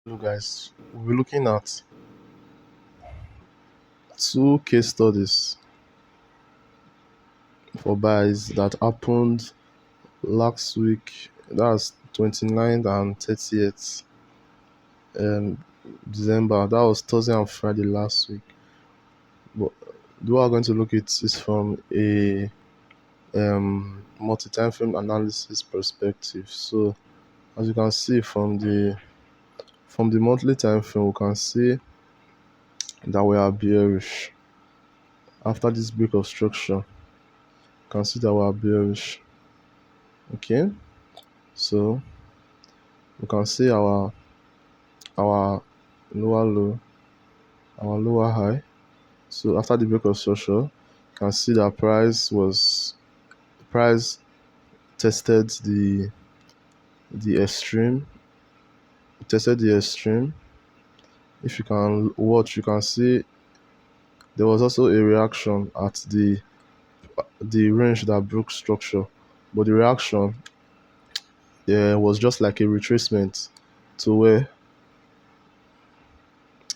Hello guys, we'll be looking at two case studies for buys that happened last week. That's 29th and 30th December. That was Thursday and Friday last week. But the way we're going to look at is from a multi-time frame analysis perspective. So as you can see from the monthly time frame, we can see that we are bearish. After this break of structure, you can see that we are bearish. Okay, so we can see our lower low, our lower high. So after the break of structure, you can see that price tested the extreme, tested the extreme. If you can watch, you can see there was also a reaction at the range that broke structure, but the reaction, yeah, was just like a retracement to where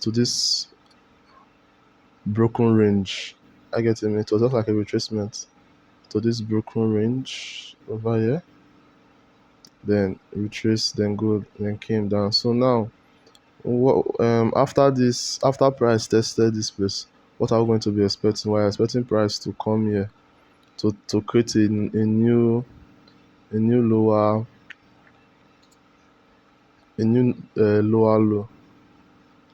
to this broken range. I get it. It was just like a retracement to this broken range over here, then retrace, then go, then came down. So now, after price tested this place, what are we going to be expecting? We're expecting price to come here to create a new lower lower low.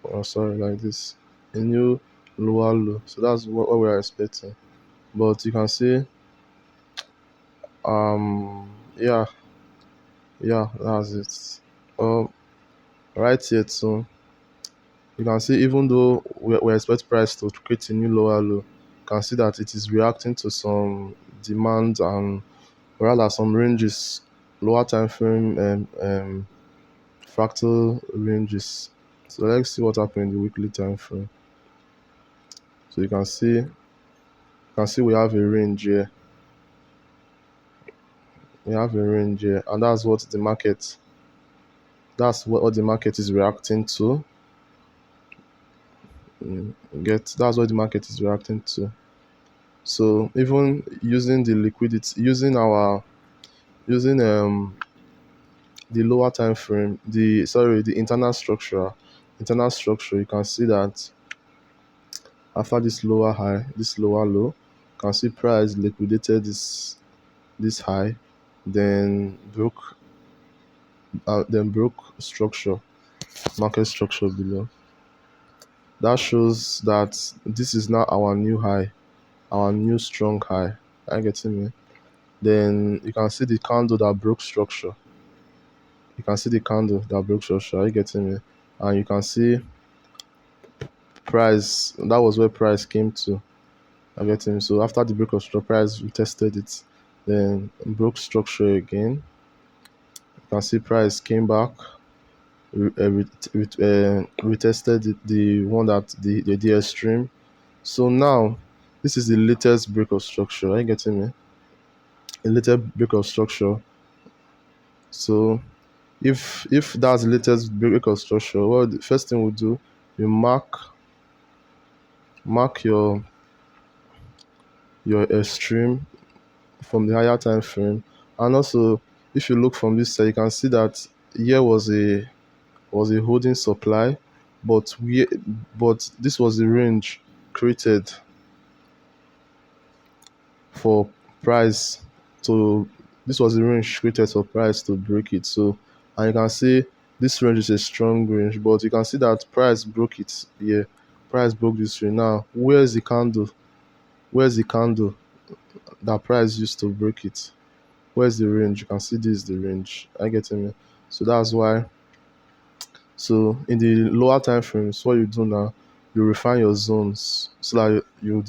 Oh, sorry, like this, a new lower low. So that's what we are expecting. But you can see, yeah, that's it. Right here too, you can see even though we expect price to create a new lower low, you can see that it is reacting to some demand and rather some ranges, lower time frame fractal ranges. So let's see what happened in the weekly time frame. So you can see we have a range here. We have a range here, and that's what the market is reacting to. That's what the market is reacting to. So even using the liquidity, using the lower time frame, the internal structure, you can see that after this lower high, this lower low, you can see price liquidated this high, then broke structure, market structure below. That shows that this is now our new high, our new strong high. Are you getting me? Then you can see the candle that broke structure. You can see the candle that broke structure. Are you getting me? And you can see price. That was where price came to. I get him. So after the break of structure, price retested it, then broke structure again. You can see price came back, retested the one that the extreme. So now this is the latest break of structure. Are you getting me? The latest break of structure. So if that's the latest break of structure, well, the first thing we'll do, you mark your extreme from the higher time frame. And also, if you look from this side, you can see that here was a holding supply, but this was the range created for price to this was the range created for price to break it. So, and you can see this range is a strong range, but you can see that price broke it here. Price broke this range. Now where's the candle? Where's the candle that price used to break it? Where's the range? You can see this is the range. I get me. So that's why. So in the lower time frames, what you do now, you refine your zones so that you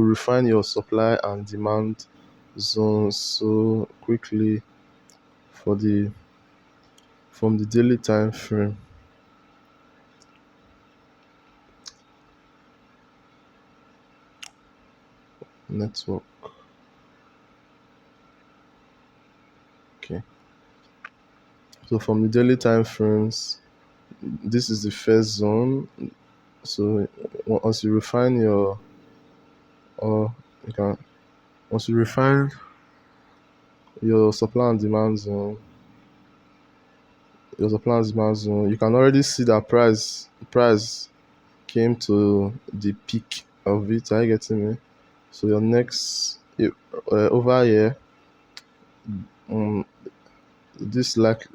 refine your supply and demand zones so quickly for the from the daily time frame network. Okay. So from the daily time frames, this is the first zone. So once you refine your, or you can once you refine your supply and demand zone, you can already see that price came to the peak of it. Are you getting me? So your next over here, um, this like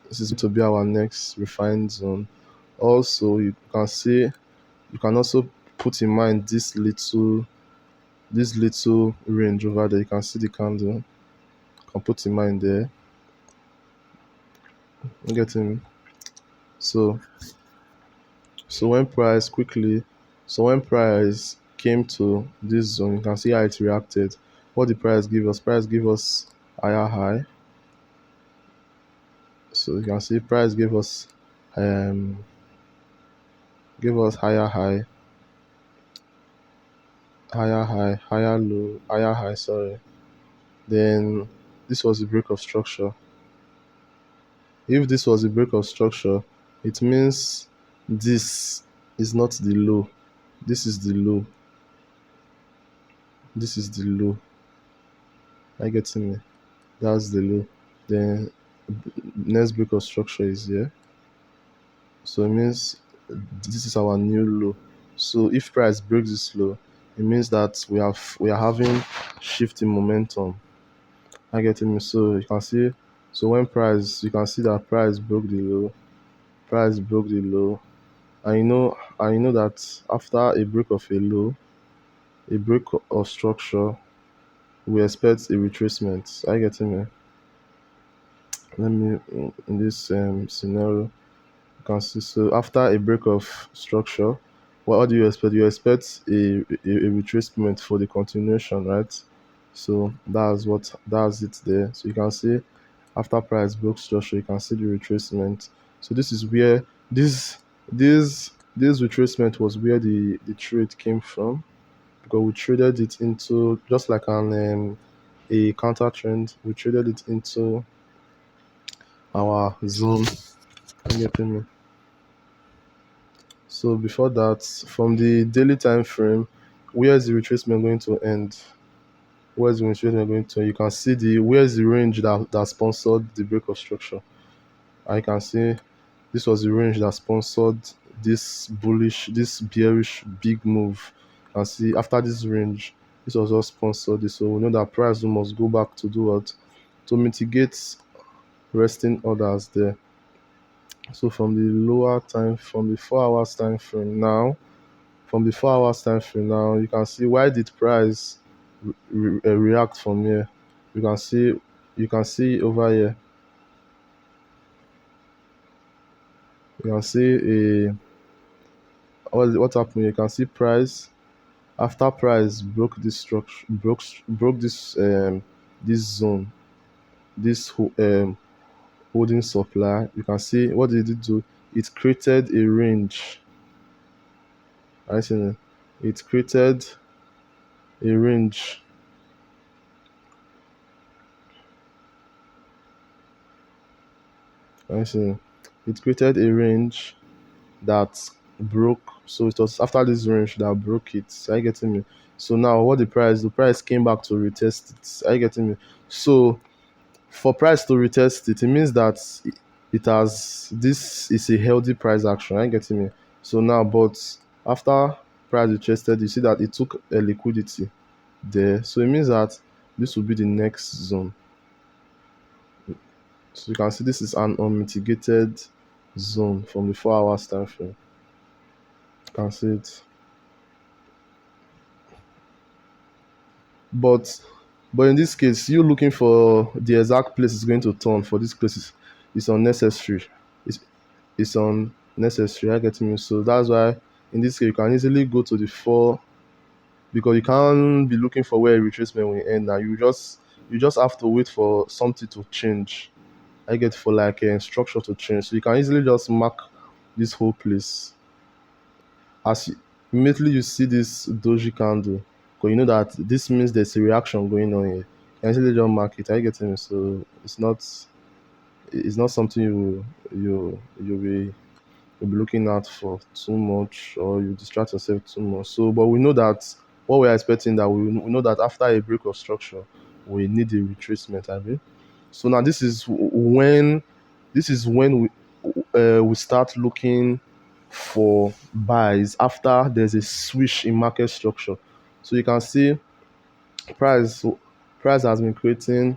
this is going to be our next refined zone. Also, you can also put in mind this little range over there. You can see the candle. You can put in mind there. You getting me? So so when price quickly, so when price came to this zone, you can see how it reacted. What the price give us? Price give us higher high. So you can see price um gave us higher low, higher high, sorry. Then this was the break of structure. If this was the break of structure, it means this is not the low. This is the low. This is the low. Are you getting me? That's the low. Then next break of structure is here. So it means this is our new low. So if price breaks this low, it means that we are having shift in momentum. I getting me. So you can see, so when price, you can see that price broke the low, price broke the low, and you know that after a break of a low, a break of structure, we expect a retracement. Are you getting me? Let me in this scenario, you can see, so after a break of structure, what do you expect? You expect a retracement for the continuation, right? So that's it there. So you can see after price broke structure, you can see the retracement. So this is where this retracement was where the trade came from, because we traded it into just like an a counter trend. We traded it into our zone. You getting me? So before that, from the daily time frame, where is the retracement going to end? Where is the retracement going to end? You can see the where is the range that sponsored the break of structure. I can see this was the range that sponsored this bearish big move. You can see after this range, this was all sponsored. So we know that price must go back to do what? To mitigate resting orders there. So from the 4 hours time frame now, you can see why did price react from here. You can see over here. You can see a what happened. You can see price after price broke this structure, broke this zone, this holding supply. You can see what did it do? It created a range. I see. It created a range. I see. It created a range that broke. So it was after this range that broke it. Are you getting me? So now what the price came back to retest it. Are you getting me? So for price to retest it, it means that this is a healthy price action. Are you getting me? So now, but after price retested, you see that it took a liquidity there. So it means that this will be the next zone. So you can see this is an unmitigated zone from the 4 hours time frame. You can see it. But in this case, you looking for the exact place it's going to turn for this place is unnecessary. It's it's unnecessary. I get me. So that's why in this case you can easily go to the four, because you can't be looking for where a retracement will end now. You just have to wait for something to change. I get for like a structure to change. So you can easily just mark this whole place. Immediately you see this doji candle, because you know that this means there's a reaction going on here. You can easily just mark it. Are you getting me? So it's not something you be you'll be looking out for too much, or you distract yourself too much. So, but we know that what we're expecting, that we know that after a break of structure, we need a retracement. I mean, so now this is when we start looking for buys after there's a switch in market structure. So you can see price price has been creating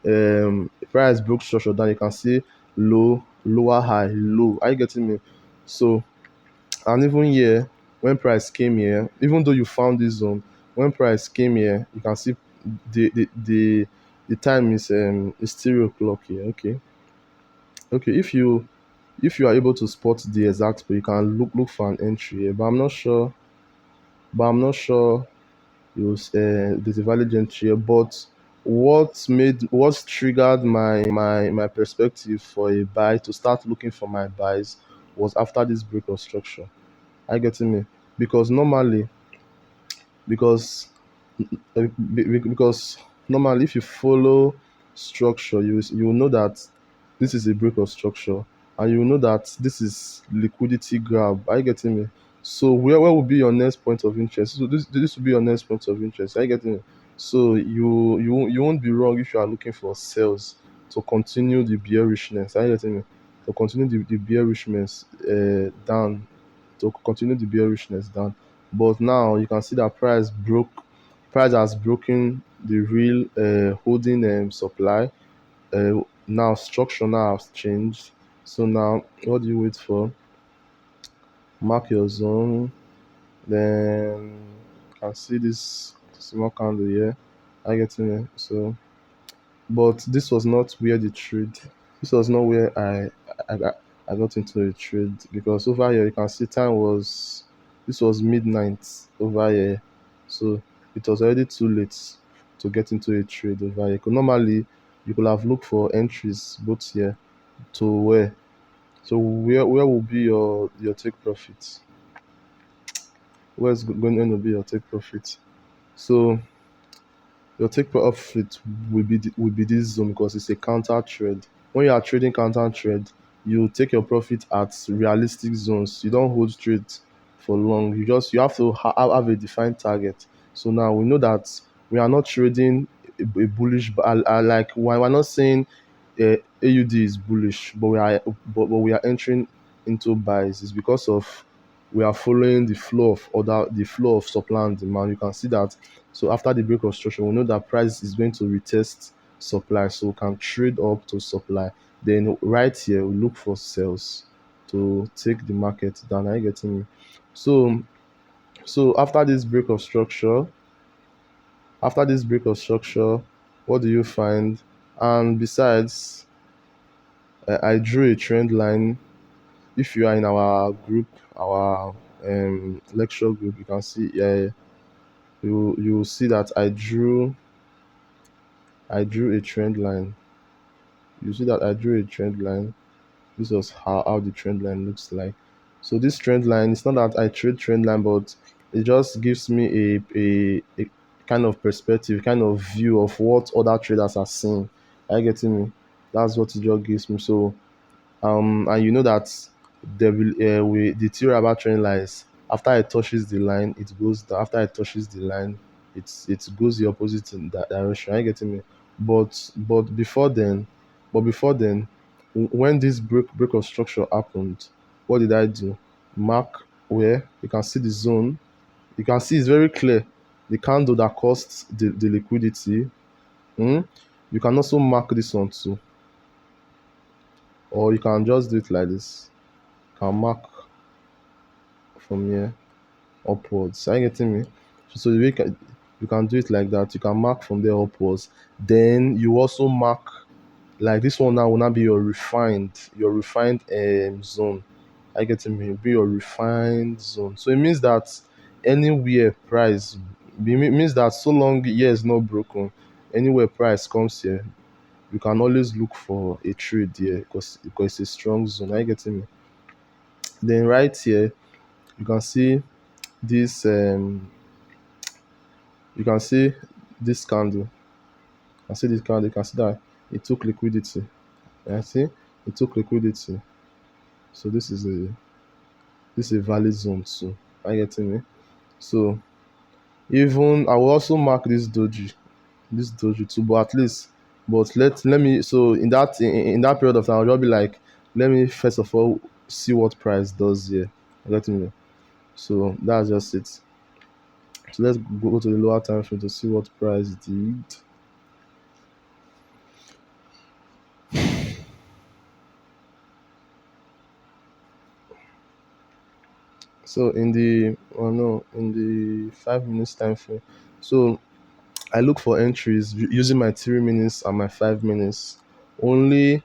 price broke structure down. You can see low, lower, high, low. Are you getting me? So, and even here, when price came here, even though you found this zone, when price came here, you can see the time is 3 o'clock here. Okay, okay. If you are able to spot the exact spot, you can look for an entry here. But I'm not sure. There's a valid entry here. But what triggered my perspective for a buy to start looking for my buys was after this break of structure. Are you getting me? Because normally, because because normally, if you follow structure, you will know that this is a break of structure, and you will know that this is liquidity grab. Are you getting me? So where will be your next point of interest? So this will be your next point of interest. Are you getting me? So you won't be wrong if you are looking for sales to continue the bearishness. Are you getting me? To continue the bearishness down, to continue the bearishness down. But now you can see that price has broken the real holding supply. Now structure now has changed. So now what do you wait for? Mark your zone. Then you can see this small candle here. I get in it. So, but this was not where the trade. This was not where I got into a trade, because over here you can see time was, this was midnight over here. So it was already too late to get into a trade over here. 'Cause normally you could have looked for entries both here to where. So where will be your take profit? Where's going to be your take profit? So your take profit will be this zone, because it's a counter trade. When you are trading counter trade, you take your profit at realistic zones. You don't hold trade for long. You have to have a defined target. So now we know that we are not trading a bullish, like we're not saying AUD is bullish, but we are entering into buys. It's because of we are following the flow of supply and demand. You can see that. So after the break of structure, we know that price is going to retest supply, so we can trade up to supply. Then right here, we look for sales to take the market down. Are you getting me? So after this break of structure, what do you find? And besides, I drew a trend line. If you are in our group, our lecture group, you can see, you will see that I drew a trend line. You see that I drew a trend line. This was how the trend line looks like. So this trend line, it's not that I trade trend line, but it just gives me a kind of perspective, kind of view of what other traders are seeing. Are you getting me? That's what it just gives me. So and you know that there will the theory about trend lines, after it touches the line it goes down, after it touches the line it goes the opposite in that direction. Are you getting me? But before then but before then when this break of structure happened, what did I do? Mark where you can see the zone. You can see it's very clear, the candle that caused the liquidity. Hmm? You can also mark this one too, or you can just do it like this. You can mark from here upwards. Are you getting me? So you can do it like that. You can mark from there upwards. Then you also mark like this one. Now will not be your refined zone. Are you getting me? It'll be your refined zone. So it means that anywhere price, it means that so long here is not broken, anywhere price comes here, you can always look for a trade there, because it's a strong zone. Are you getting me? Then right here you can see this you can see this candle. You can see that it took liquidity. You see, it took liquidity. So this is a valid zone too. Are you getting me? So even I will also mark this doji too, but at least, but let me, so in in that period of time I'll just be like, let me first of all see what price does here. You getting me? So that's just it. So let's go to the lower time frame to see what price did. So in the, oh no, in the 5 minutes time frame, so I look for entries using my 3 minutes and my 5 minutes. Only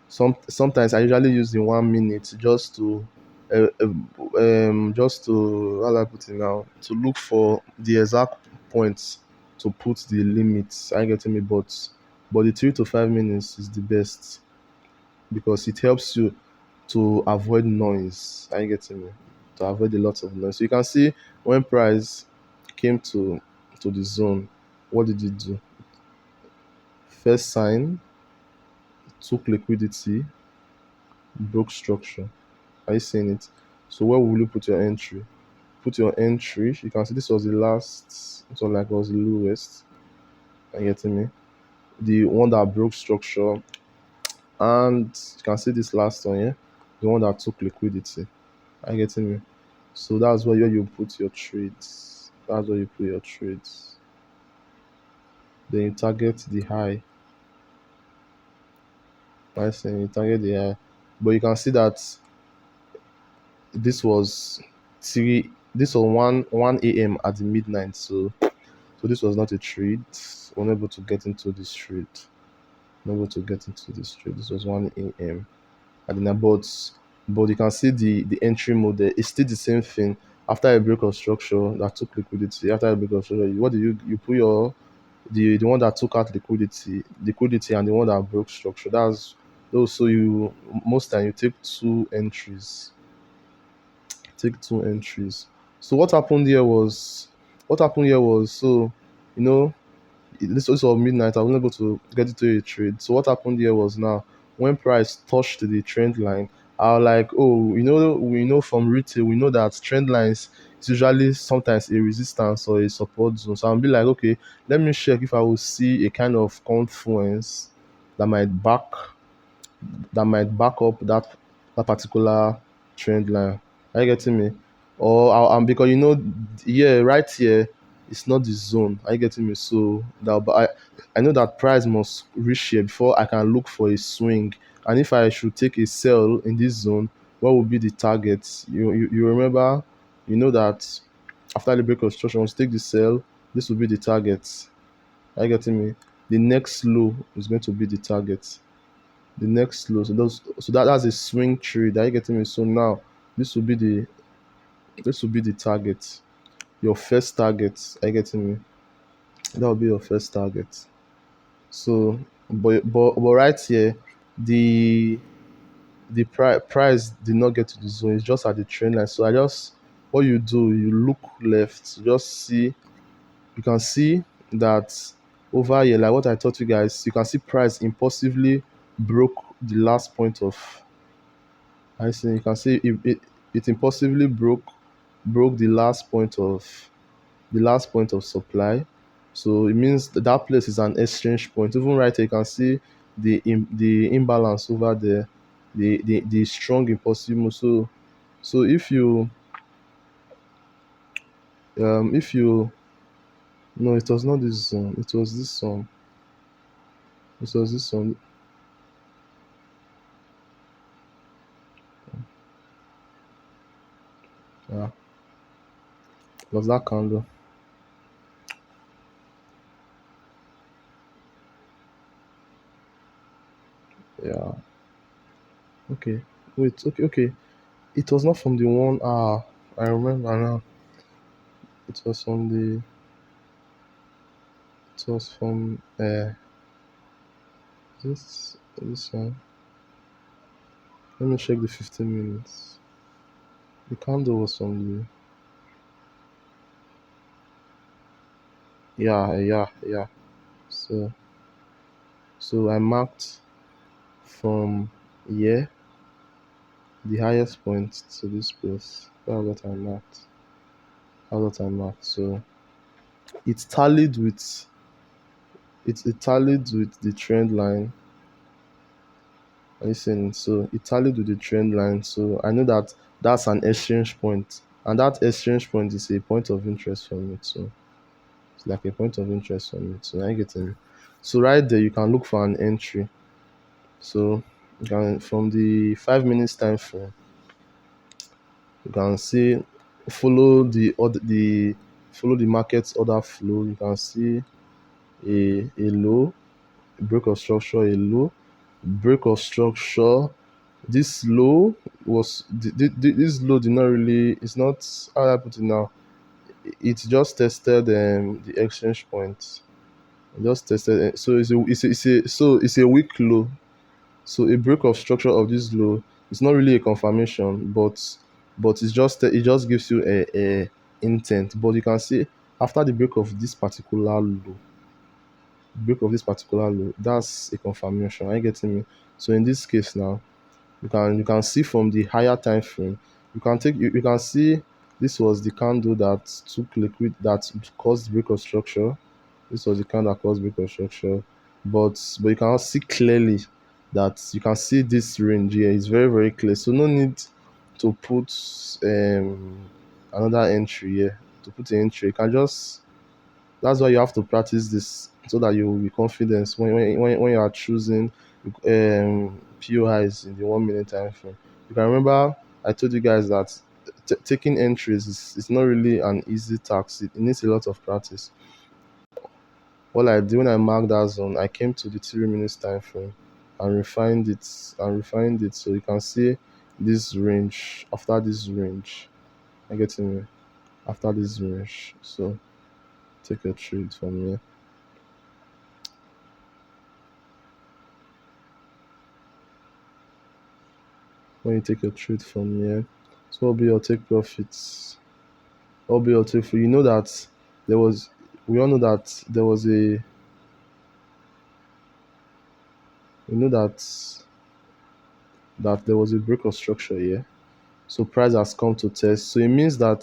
sometimes I usually use the 1 minute just to, how do I put it now, to look for the exact points to put the limits. I getting me, but the 3 to 5 minutes is the best because it helps you to avoid noise. Are you getting me? To avoid a lot of noise. So you can see when price came to the zone, what did it do? First sign, took liquidity, broke structure. Are you seeing it? So where will you put your entry? Put your entry. You can see this was the last. It was the lowest. Are you getting me? The one that broke structure, and you can see this last one here, the one that took liquidity. Are you getting me? So that's where you put your trades. That's where you put your trades. Then you target the high. I see you target the high. But you can see that this was this was 1 a.m. at the midnight. So this was not a trade. Unable to get into this trade. Unable to get into this trade. This was 1 a.m. at the night. But you can see the entry mode there. It's still the same thing. After a break of structure that took liquidity, after a break of structure, what do you put your the one that took out liquidity and the one that broke structure. That's those. So you most time you take two entries. Take two entries. So what happened here was, so you know, this was midnight. I wasn't able to get into a trade. So what happened here was, now when price touched the trend line, I was like, oh, we know from retail, we know that trend lines is usually sometimes a resistance or a support zone. So I'll be like, okay, let me check if I will see a kind of confluence that might back back up that particular trend line. Are you getting me? Or because yeah, right here, it's not the zone. Are you getting me? So that, but I know that price must reach here before I can look for a swing. And if I should take a sell in this zone, what would be the target? You remember, you know that after the break of structure, once you take the sell, this will be the target. Are you getting me? The next low is going to be the target. The next low. That's a swing trade. Are you getting me? So now this will be the this will be the target. Your first target. Are you getting me? That will be your first target. So, but right here, the price did not get to the zone. It's just at the trend line. So I just, what you do, you look left. Just see. You can see that over here, like what I taught you guys, you can see price impulsively broke the last point of. I see. You can see it impulsively broke the last point of supply. So it means that place is an exchange point. Even right here, you can see the imbalance over there, the strong impulsive move. So if you no, it was not this zone. It was this one. It was this one. Yeah, it was that candle. Yeah. Okay. Wait. Okay. Okay. It was not from the one. Ah, I remember now. It was from the. It was from this one. Let me check the 15 minutes. The candle was from the, yeah. So I marked from here the highest point to this place. That's what I marked. That's what I marked. So it tallied with it tallied with the trend line. Listen, so it tallied with the trend line. So I know that that's an exchange point, and that exchange point is a point of interest for me too. It's like a point of interest for me too. I get it. So right there, you can look for an entry. So you can from the 5 minutes time frame, you can see follow the follow the market's order flow. You can see a low, break of structure, a low, break of structure. This low was this low did not really. It's not how do I put it now. It just tested the exchange point. It just tested. So it's a weak low. So a break of structure of this low is not really a confirmation, but it just gives you a intent. But you can see after the break of this particular low, that's a confirmation. Are you getting me? So in this case now, you can see from the higher time frame, you can see this was the candle that took liquid that caused break of structure. This was the candle that caused break of structure, but you can see clearly that you can see this range here is very very clear. So no need to put another entry here. To put an entry, you can just that's why you have to practice this so that you will be confident when you are choosing POIs in the 1 minute time frame. You can remember I told you guys that taking entries is not really an easy task. It needs a lot of practice. What I did when I marked that zone, I came to the 3 minutes time frame and refined it so you can see this range after this range. I get me after this range. So take a trade from here. When you take a trade from here, so what will be your take profits? What will be your take for you know that there was we all know that there was a we know that there was a break of structure here. So price has come to test. So it means that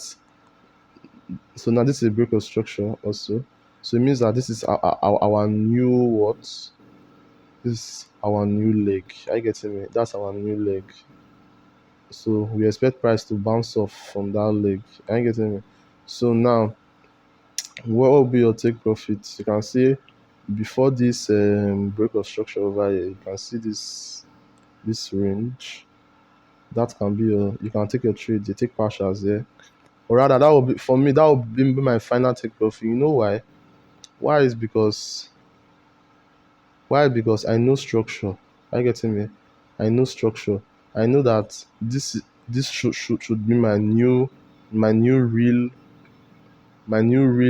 so now this is a break of structure also. So it means that this is our new what? This is our new leg. Are you getting me? That's our new leg. So we expect price to bounce off from that leg. Are you getting me? So now what will be your take profit? You can see before this break of structure over here, you can see this range. That can be you can take your trade, you take partials there. Or rather, that will be for me, that will be my final take profit. You know why? Why is because I know structure. Are you getting me? I know structure. I know that this should be my new real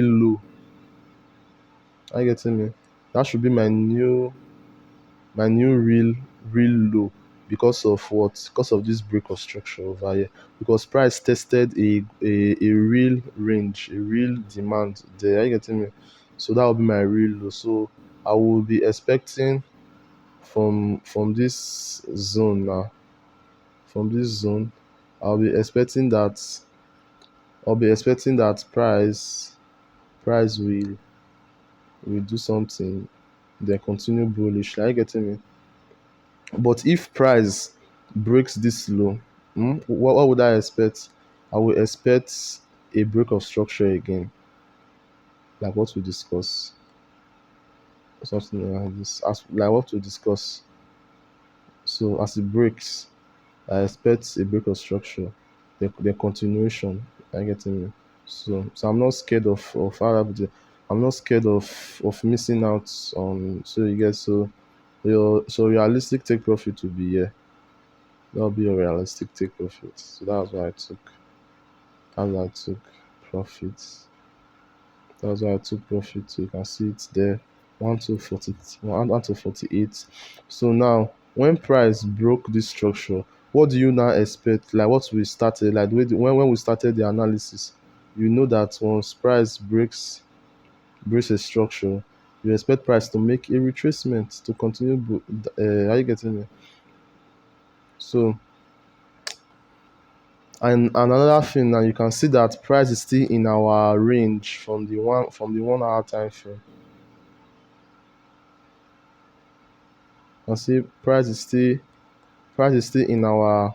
low. Are you getting me? That should be my new real low because of what? Because of this break of structure over here. Because price tested a real range, a real demand there. Are you getting me? So that will be my real low. So I will be expecting from this zone now. From this zone, I'll be expecting that price will do something, then continue bullish. Are you getting me? But if price breaks this low, what would I expect? I will expect a break of structure again, like what we discuss, something like this, as like what we discuss. So as it breaks, I expect a break of structure, the continuation. Are you getting me? So I'm not scared of how I put it. I'm not scared of missing out on. So you get so realistic take profit will be here. That'll be a realistic take profit. So that's why I took. That's why I took profits. That's why I took profit. So you can see it's there. 1 to 48. So now when price broke this structure, what do you now expect? Like what we started, like when we started the analysis, you know that once price breaks a structure, you expect price to make a retracement to continue. Are you getting me? So And another thing now, you can see that price is still in our range from the 1 hour time frame. You can see price is still in our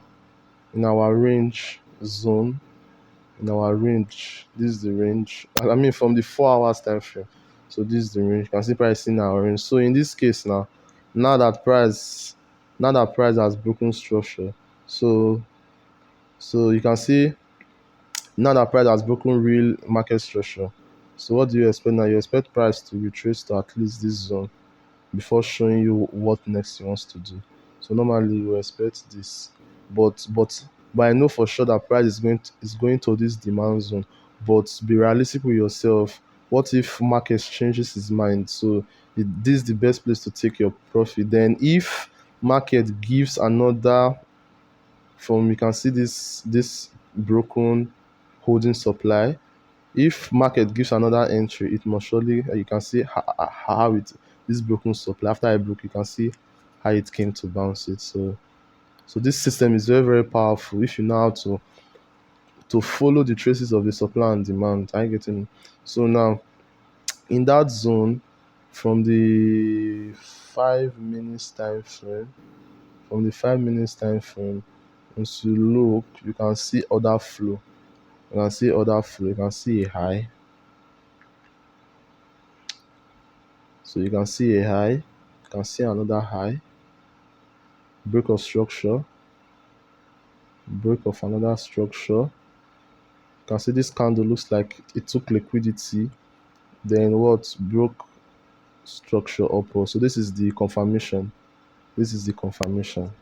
range zone, in our range. This is the range. I mean from the 4 hours time frame. So this is the range. You can see price in our range. So in this case now, now that price now that price has broken structure, so you can see now that price has broken real market structure. So what do you expect now? You expect price to retrace to at least this zone before showing you what next he wants to do. So normally you expect this, but I know for sure that price is going to this demand zone. But be realistic with yourself. What if market changes his mind? So this is the best place to take your profit. Then if market gives another, from you can see this broken holding supply. If market gives another entry, it must surely, you can see how it, this broken supply, after I broke, you can see how it came to bounce it. So this system is very powerful if you know how to follow the traces of the supply and demand. Are you getting? So now in that zone, from the 5 minutes time frame, once you look, you can see other flow. You can see a high. So you can see a high, you can see another high, break of structure, break of another structure. You can see this candle looks like it took liquidity, then what, broke structure upward. So this is the confirmation. This is the confirmation.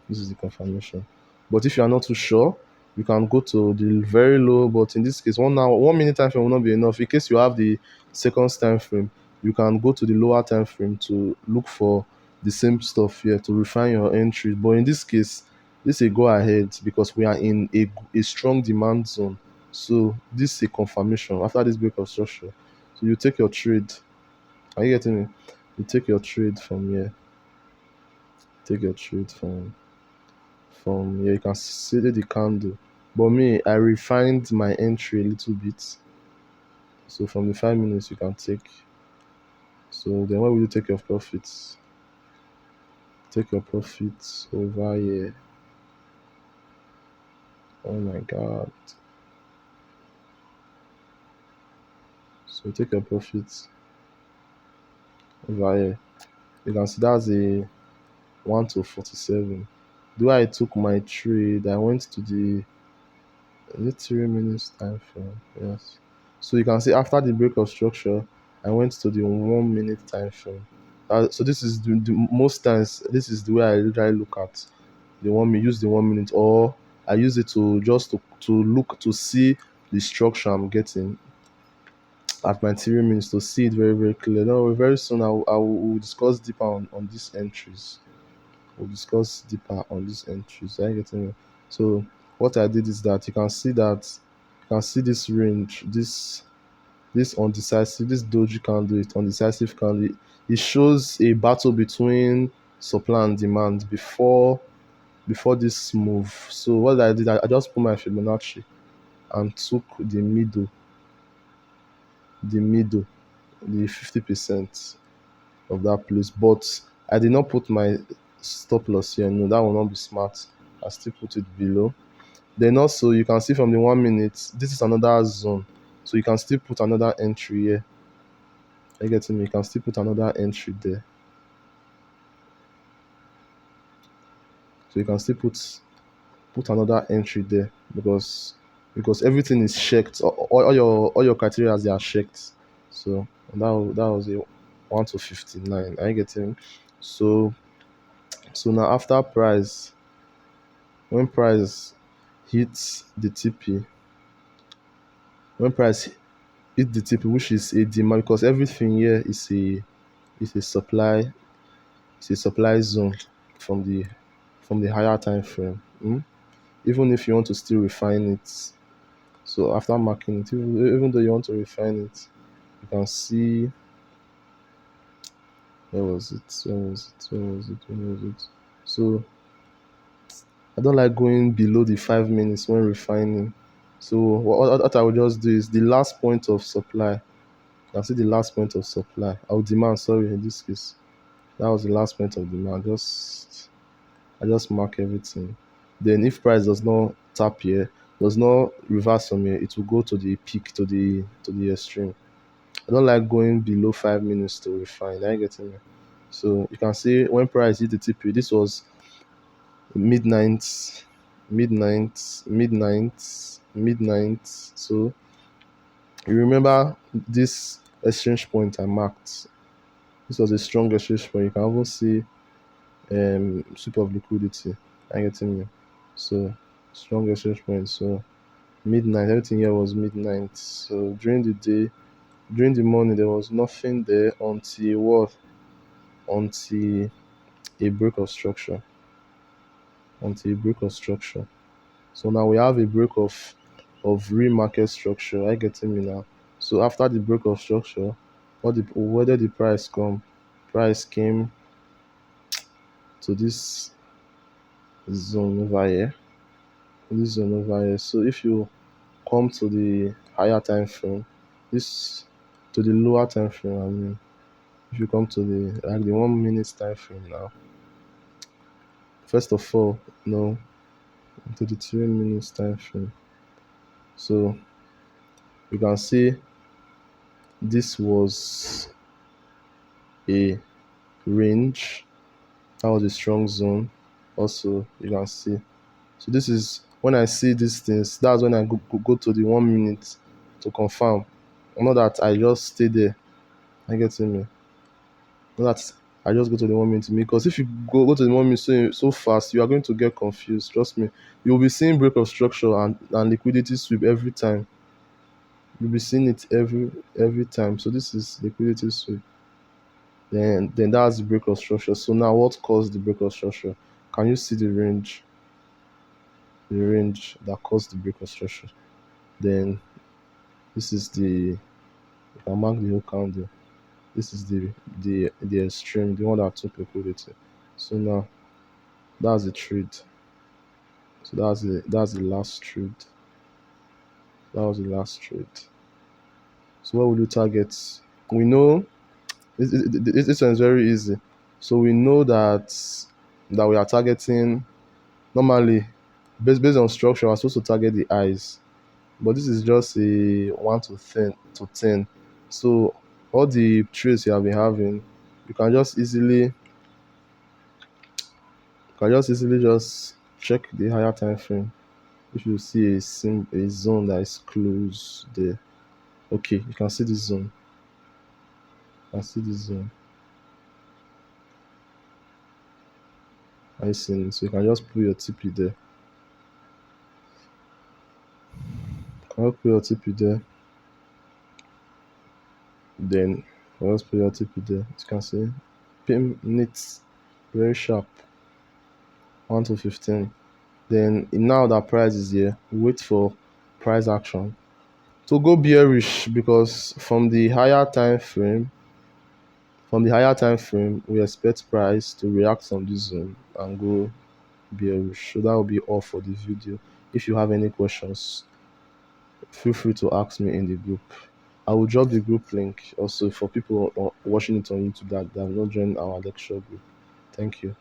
But if you are not too sure, you can go to the very low. But in this case, 1 hour, 1 minute time frame will not be enough. In case you have the seconds time frame, you can go to the lower time frame to look for the same stuff here to refine your entry. But in this case, this is a go ahead because we are in a strong demand zone. So this is a confirmation after this break of structure. So you take your trade. Are you getting me? You take your trade from here. Take your trade from here. You can see the candle. But me, I refined my entry a little bit. So from the 5 minutes you can take. So then what will you take your profits? Take your profits over here. Oh my god. So take your profits over here. You can see that's a 1 to 47. The way I took my trade, I went to the, is it 3 minutes time frame? Yes. So you can see after the break of structure, I went to the 1 minute time frame. So this is the most times this is the way I usually look at the 1 minute. Use the 1 minute, or I use it to just to look to see the structure I'm getting at my 3 minutes to see it very clear. No, very soon I will discuss deeper on these entries. We'll discuss deeper on these entries. Are you getting me? So what I did is that you can see this range, this undecisive, this doji candle, it undecisive candle. It shows a battle between supply and demand before this move. So what I did, I just put my Fibonacci and took the middle, the 50% of that place. But I did not put my stop loss here. No, that will not be smart. I still put it below. Then also you can see from the 1 minute, this is another zone. So you can still put another entry here. Are you getting me? You can still put another entry there. So you can still put another entry there because everything is checked. All your criteria they are checked. So that was a 1 to 59. Are you getting me? So now after price, when price hits the TP, when price hit the TP, which is a demand, because everything here is a supply, it's a supply zone from the higher time frame. Even if you want to still refine it, so after marking it, even though you want to refine it, you can see, where was it? So I don't like going below the 5 minutes when refining. So what I will just do is the last point of supply. I see the last point of supply. I will demand, sorry, in this case. That was the last point of demand. I just mark everything. Then if price does not tap here, does not reverse from here, it will go to the peak, to the extreme. I don't like going below 5 minutes to refine. Are you getting me? So you can see when price hit the TP, this was midnight, midnight. So you remember this exchange point I marked. This was a strong exchange point. You can even see sweep of liquidity. Are you getting me? So strong exchange point. So midnight, everything here was midnight. So during the morning, there was nothing there until what? Until a break of structure. Until a break of structure. So now we have a break of real market structure. Are you getting me now? So after the break of structure, whether the price come, price came to this zone over here, this zone over here. So if you come to the higher time frame, this to the lower time frame, I mean, if you come to the 1 minute time frame now, first of all, no, to the 3 minutes time frame. So you can see this was a range. That was a strong zone. Also, you can see. So this is when I see these things. That's when I go to the 1 minute to confirm. Not that I just stay there. I get me. Not that I just go to the 1 minute because if you go to the 1 minute so fast, you are going to get confused. Trust me. You'll be seeing break of structure and liquidity sweep every time. You'll be seeing it every time. So this is liquidity sweep. Then that's the break of structure. So now what caused the break of structure? Can you see the range? The range that caused the break of structure. Then this is the if I mark the whole candle. This is the extreme, the one that took liquidity. So now that's the trade. So that's the last trade. That was the last trade. So what will you target? We know this one is very easy. So we know that we are targeting normally based on structure. We're supposed to target the eyes, but this is just a 1 to 10. So all the trades you have been having, you can just easily just check the higher time frame. If you see a zone that is close there, okay, you can see this zone. I see this zone. I see it. So you can just put your TP there. I'll put your TP there. Then I'll just put your TP there. As you can see, pin neat, very sharp. 1 to 15. Then now that price is here, wait for price action to go bearish because from the higher time frame, we expect price to react on this zone and go bearish. So that will be all for the video. If you have any questions, feel free to ask me in the group. I will drop the group link also for people watching it on YouTube that have not joined our lecture group. Thank you.